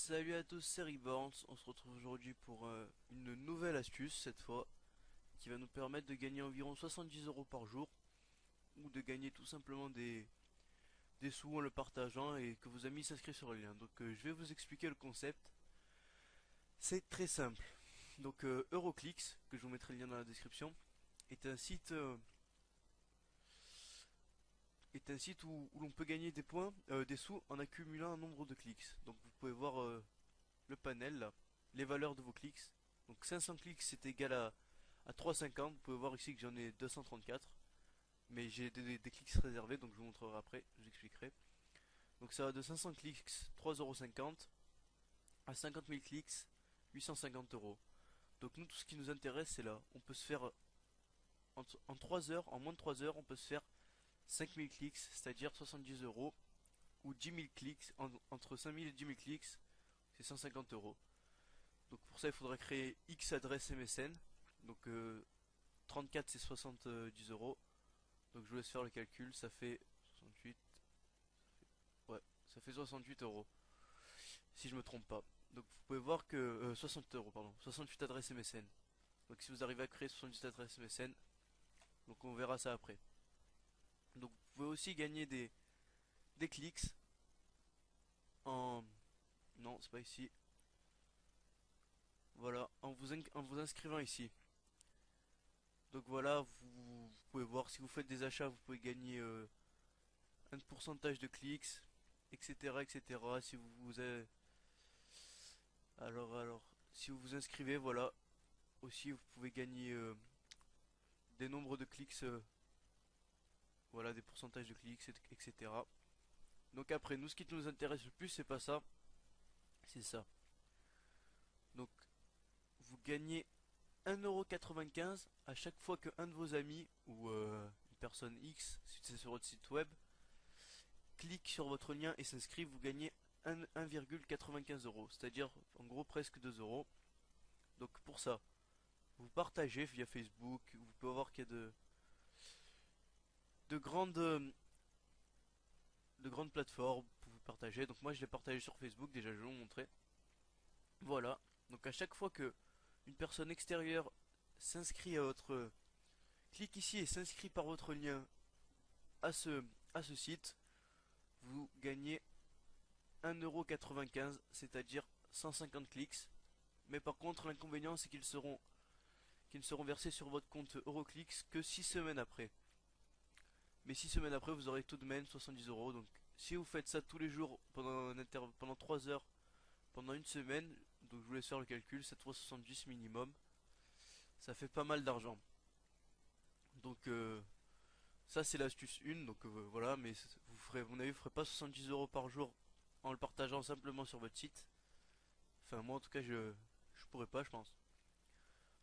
Salut à tous, c'est Reborns. On se retrouve aujourd'hui pour une nouvelle astuce cette fois qui va nous permettre de gagner environ 70 euros par jour ou de gagner tout simplement des sous en le partageant et que vos amis s'inscrivent sur le lien. Donc je vais vous expliquer le concept. C'est très simple. Donc Euroclix, que je vous mettrai le lien dans la description, est un site où l'on peut gagner des points, des sous en accumulant un nombre de clics. Donc vous pouvez voir le panel là, les valeurs de vos clics. Donc 500 clics c'est égal à 3,50. Vous pouvez voir ici que j'en ai 234. Mais j'ai des clics réservés, donc je vous montrerai après, je vous expliquerai. Donc ça va de 500 clics 3,50 € à 50 000 clics 850 euros. Donc nous tout ce qui nous intéresse c'est là. On peut se faire en 3 heures, en moins de 3 heures, on peut se faire 5000 clics, c'est-à-dire 70 euros. Ou 10 000 clics, entre 5000 et 10 000 clics, c'est 150 euros. Donc pour ça il faudra créer X adresses MSN. Donc 34 c'est 70 euros. Donc je vous laisse faire le calcul, ça fait 68. Ouais, ça fait 68 euros. Si je me trompe pas. Donc vous pouvez voir que 60 euros pardon, 68 adresses MSN. Donc si vous arrivez à créer 68 adresses MSN, donc on verra ça après. Donc vous pouvez aussi gagner des clics en... Non, c'est pas ici. Voilà, en vous inscrivant ici. Donc voilà, vous pouvez voir si vous faites des achats, vous pouvez gagner un pourcentage de clics, etc., etc. Si vous vous si vous vous inscrivez, voilà. Aussi, vous pouvez gagner des nombres de clics, voilà, des pourcentages de clics, etc. Donc après, nous, ce qui nous intéresse le plus, c'est pas ça, c'est ça. Donc, vous gagnez 1,95 € à chaque fois que un de vos amis ou une personne X, si c'est sur votre site web, clique sur votre lien et s'inscrit, vous gagnez 1,95 €, c'est-à-dire en gros presque 2 euros. Donc pour ça, vous partagez via Facebook, vous pouvez voir qu'il y a de grandes, de grandes plateformes pour vous partager. Donc moi je l'ai partagé sur Facebook, déjà je vais vous montrer. Voilà, donc à chaque fois que une personne extérieure s'inscrit à votre... clique ici et s'inscrit par votre lien à ce site, vous gagnez 1,95 €, c'est-à-dire 150 clics. Mais par contre, l'inconvénient, c'est qu'ils ne seront versés sur votre compte Euroclix que 6 semaines après. Mais 6 semaines après, vous aurez tout de même 70 euros. Donc, si vous faites ça tous les jours pendant 3 heures, pendant une semaine, donc je vous laisse faire le calcul, 7 fois 70 minimum, ça fait pas mal d'argent. Donc, ça c'est l'astuce 1. Donc voilà, mais vous ferez, à mon avis, vous ferez pas 70 euros par jour en le partageant simplement sur votre site. Enfin, moi en tout cas, je pourrais pas, je pense.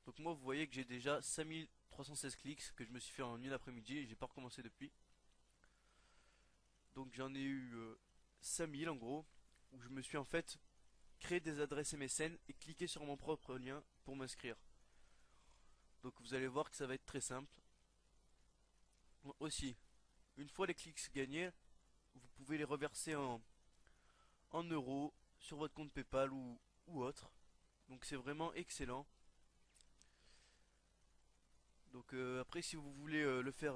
Donc moi, vous voyez que j'ai déjà 5316 clics que je me suis fait en une après-midi et j'ai pas recommencé depuis. Donc j'en ai eu 5000 en gros, où je me suis en fait créé des adresses MSN et cliqué sur mon propre lien pour m'inscrire. Donc vous allez voir que ça va être très simple. Aussi, une fois les clics gagnés, vous pouvez les reverser en euros sur votre compte PayPal ou autre. Donc c'est vraiment excellent. Donc après si vous voulez le faire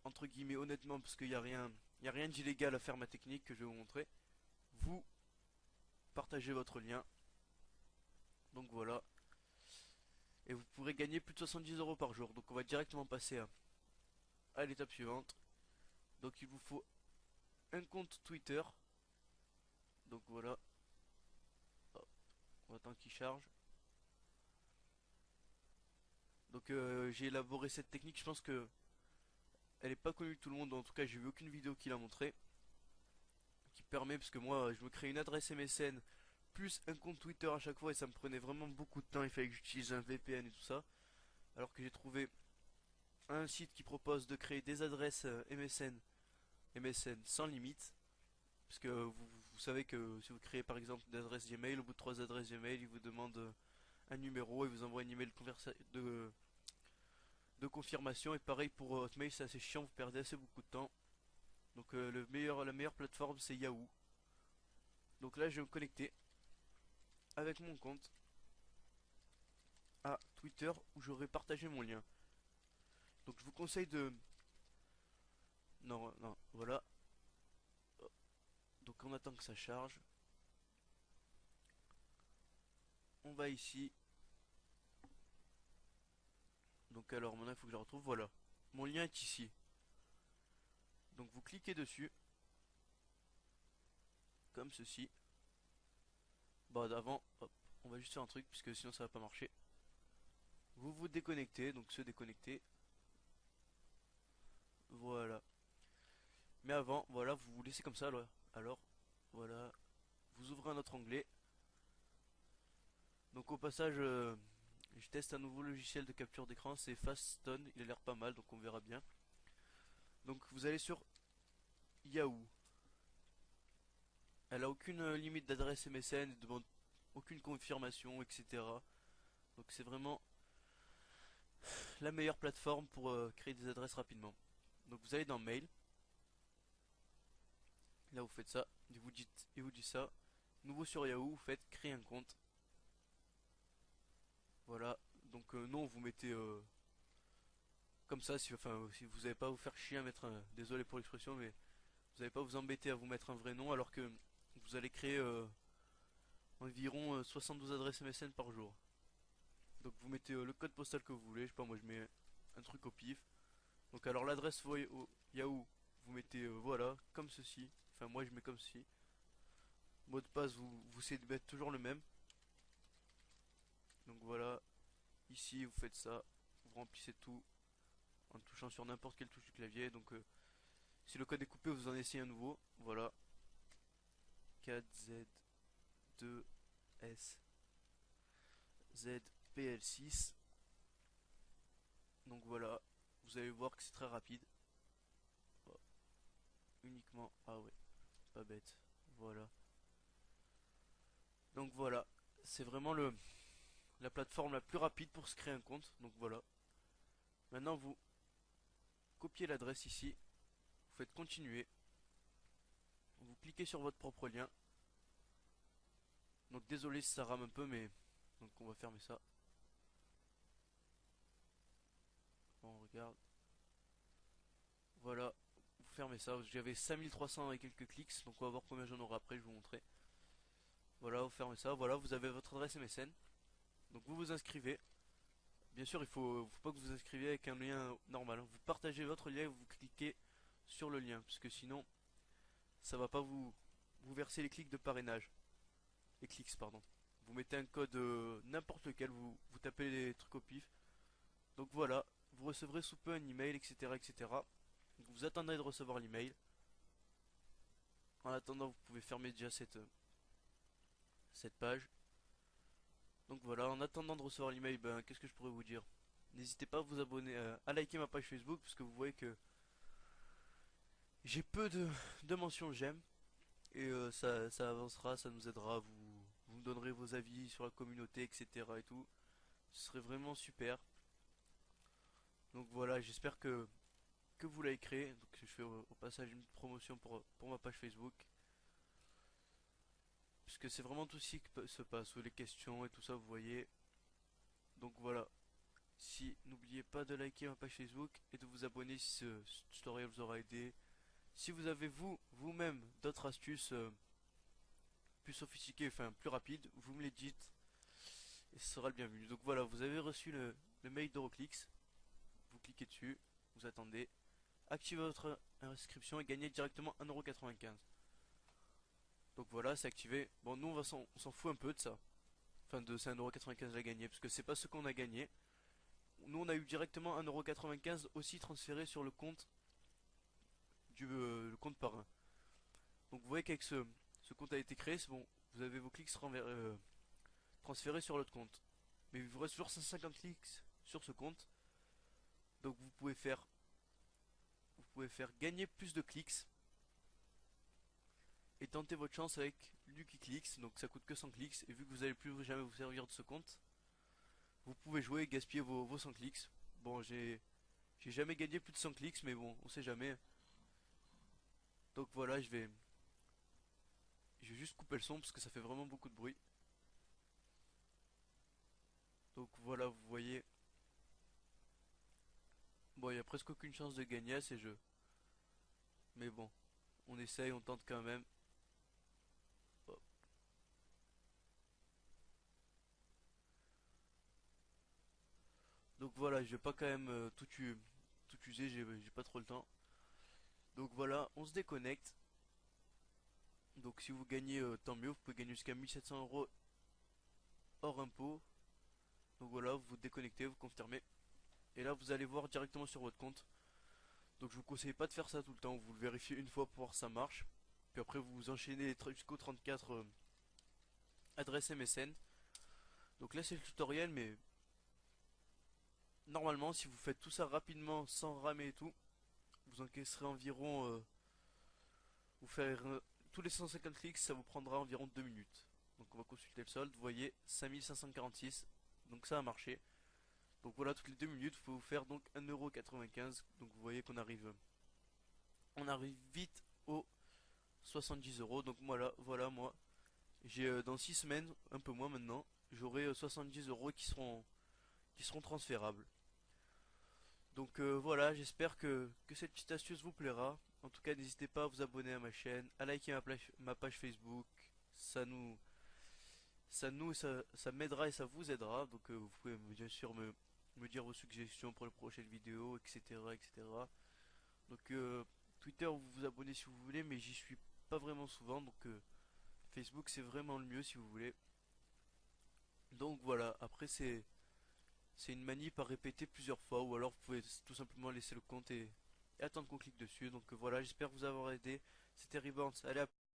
entre guillemets honnêtement parce qu'il y a rien d'illégal à faire ma technique que je vais vous montrer, vous partagez votre lien. Donc voilà. Et vous pourrez gagner plus de 70 euros par jour. Donc on va directement passer à l'étape suivante. Donc il vous faut un compte Twitter. Donc voilà. Oh, on attend qu'il charge. Donc j'ai élaboré cette technique. Je pense que elle est pas connue de tout le monde. En tout cas, j'ai vu aucune vidéo qui l'a montré. Qui permet, parce que moi, je me crée une adresse MSN plus un compte Twitter à chaque fois et ça me prenait vraiment beaucoup de temps. Il fallait que j'utilise un VPN et tout ça. Alors que j'ai trouvé un site qui propose de créer des adresses MSN sans limite. Parce que vous savez que si vous créez par exemple des adresses Gmail, au bout de 3 adresses Gmail, il vous demande un numéro et vous envoie un email de confirmation. Et pareil pour Hotmail, c'est assez chiant, vous perdez assez beaucoup de temps. Donc la meilleure plateforme c'est Yahoo. Donc là je vais me connecter. avec mon compte à Twitter où j'aurais partagé mon lien. Donc je vous conseille de... Non, non, voilà. Donc on attend que ça charge. On va ici. Donc alors maintenant il faut que je la retrouve. Voilà. Mon lien est ici. Donc vous cliquez dessus. Comme ceci. Bah d'avant, hop, on va juste faire un truc puisque sinon ça va pas marcher. Vous vous déconnectez, donc se déconnecter. Voilà. Mais avant, voilà, vous vous laissez comme ça là. Alors, voilà. Vous ouvrez un autre onglet. Donc au passage, je teste un nouveau logiciel de capture d'écran, c'est Faststone, il a l'air pas mal, donc on verra bien. Donc vous allez sur Yahoo. Elle a aucune limite d'adresse MSN, elle demande aucune confirmation, etc. Donc c'est vraiment la meilleure plateforme pour créer des adresses rapidement. Donc vous allez dans Mail, là vous faites ça, il vous dit ça. Nouveau sur Yahoo, vous faites créer un compte. Voilà, donc non, vous mettez comme ça, si, enfin, si vous n'avez pas à vous faire chier à mettre un... Désolé pour l'expression, mais vous n'allez pas vous embêter à vous mettre un vrai nom alors que vous allez créer environ 72 adresses MSN par jour. Donc vous mettez le code postal que vous voulez, je sais pas, moi je mets un truc au pif. Donc alors l'adresse Yahoo, vous mettez voilà, comme ceci. Enfin moi je mets comme ceci. Mot de passe, vous essayez de mettre toujours le même. Donc voilà, ici vous faites ça, vous remplissez tout en touchant sur n'importe quelle touche du clavier. Donc si le code est coupé, vous en essayez un nouveau. Voilà, 4Z2S ZPL6. Donc voilà, vous allez voir que c'est très rapide. Oh, uniquement, ah ouais, pas bête. Voilà. Donc voilà, c'est vraiment la plateforme la plus rapide pour se créer un compte. Donc voilà. Maintenant vous copiez l'adresse ici, vous faites continuer, vous cliquez sur votre propre lien. Donc désolé si ça rame un peu, mais donc on va fermer ça. On regarde. Voilà, vous fermez ça. J'avais 5300 et quelques clics, donc on va voir combien j'en aurai après, je vais vous montrer. Voilà, vous fermez ça. Voilà, vous avez votre adresse MSN. Donc vous vous inscrivez. Bien sûr, faut pas que vous vous inscriviez avec un lien normal, hein. Vous partagez votre lien et vous cliquez sur le lien, parce que sinon, ça va pas vous verser les clics de parrainage. Les clics, pardon. Vous mettez un code n'importe lequel, vous tapez les trucs au pif. Donc voilà, vous recevrez sous peu un email, etc., etc. Donc vous attendrez de recevoir l'email. En attendant, vous pouvez fermer déjà cette page. Donc voilà, en attendant de recevoir l'email, ben qu'est-ce que je pourrais vous dire? N'hésitez pas à vous abonner, à liker ma page Facebook, parce que vous voyez que j'ai peu de mentions j'aime. Et ça avancera, ça nous aidera, vous me donnerez vos avis sur la communauté, etc. et tout. Ce serait vraiment super. Donc voilà, j'espère que vous l'avez créé. Donc je fais au passage une promotion pour ma page Facebook. Puisque c'est vraiment tout ce qui se passe, les questions et tout ça, vous voyez. Donc voilà. Si n'oubliez pas de liker ma page Facebook et de vous abonner si ce tutoriel vous aura aidé. Si vous avez vous-même d'autres astuces plus sophistiquées, enfin plus rapides, vous me les dites et ce sera le bienvenu. Donc voilà, vous avez reçu le mail d'Euroclix, vous cliquez dessus, vous attendez, activez votre inscription et gagnez directement 1,95€. Donc voilà, c'est activé. Bon, nous on s'en fout un peu de ça. Enfin, de ces 1,95€ à gagner, parce que c'est pas ce qu'on a gagné. Nous on a eu directement 1,95€ aussi transféré sur le compte le compte parrain. Donc vous voyez qu'avec ce compte a été créé, c'est bon, vous avez vos clics transférés sur l'autre compte. Mais il vous reste toujours 150 clics sur ce compte. Donc vous pouvez faire gagner plus de clics et tenter votre chance avec Lucky Clicks. Donc ça coûte que 100 clics et vu que vous n'allez plus jamais vous servir de ce compte, vous pouvez jouer et gaspiller vos 100 clics. Bon, j'ai jamais gagné plus de 100 clics, mais bon, on sait jamais. Donc voilà, je vais juste couper le son parce que ça fait vraiment beaucoup de bruit. Donc voilà, vous voyez. Bon, il y a presque aucune chance de gagner à ces jeux. Mais bon, on essaye, on tente quand même. Hop. Donc voilà, je vais pas quand même tout user, j'ai pas trop le temps. Donc voilà, on se déconnecte. Donc si vous gagnez, tant mieux, vous pouvez gagner jusqu'à 1700 € hors impôt. Donc voilà, vous vous déconnectez, vous confirmez. Et là, vous allez voir directement sur votre compte. Donc je vous conseille pas de faire ça tout le temps, vous le vérifiez une fois pour voir si ça marche. Puis après, vous enchaînez jusqu'au 34 adresse MSN. Donc là, c'est le tutoriel, mais normalement, si vous faites tout ça rapidement, sans ramer et tout, vous encaisserez environ, vous faire tous les 150 clics, ça vous prendra environ 2 minutes. Donc on va consulter le solde, vous voyez 5546, donc ça a marché. Donc voilà, toutes les 2 minutes, il faut vous faire donc 1,95€. Donc vous voyez qu'on arrive vite aux 70 €. Donc voilà moi, j'ai dans 6 semaines, un peu moins maintenant, j'aurai 70 € qui seront transférables. Donc voilà, j'espère que cette petite astuce vous plaira. En tout cas, n'hésitez pas à vous abonner à ma chaîne, à liker ma page Facebook. Ça nous, ça m'aidera et ça vous aidera. Donc vous pouvez bien sûr me dire vos suggestions pour les prochaines vidéos, etc., etc. Donc Twitter, vous vous abonnez si vous voulez, mais j'y suis pas vraiment souvent. Donc Facebook, c'est vraiment le mieux si vous voulez. Donc voilà, après c'est une manip à répéter plusieurs fois, ou alors vous pouvez tout simplement laisser le compte et attendre qu'on clique dessus. Donc voilà, j'espère vous avoir aidé. C'était Ribbons, allez à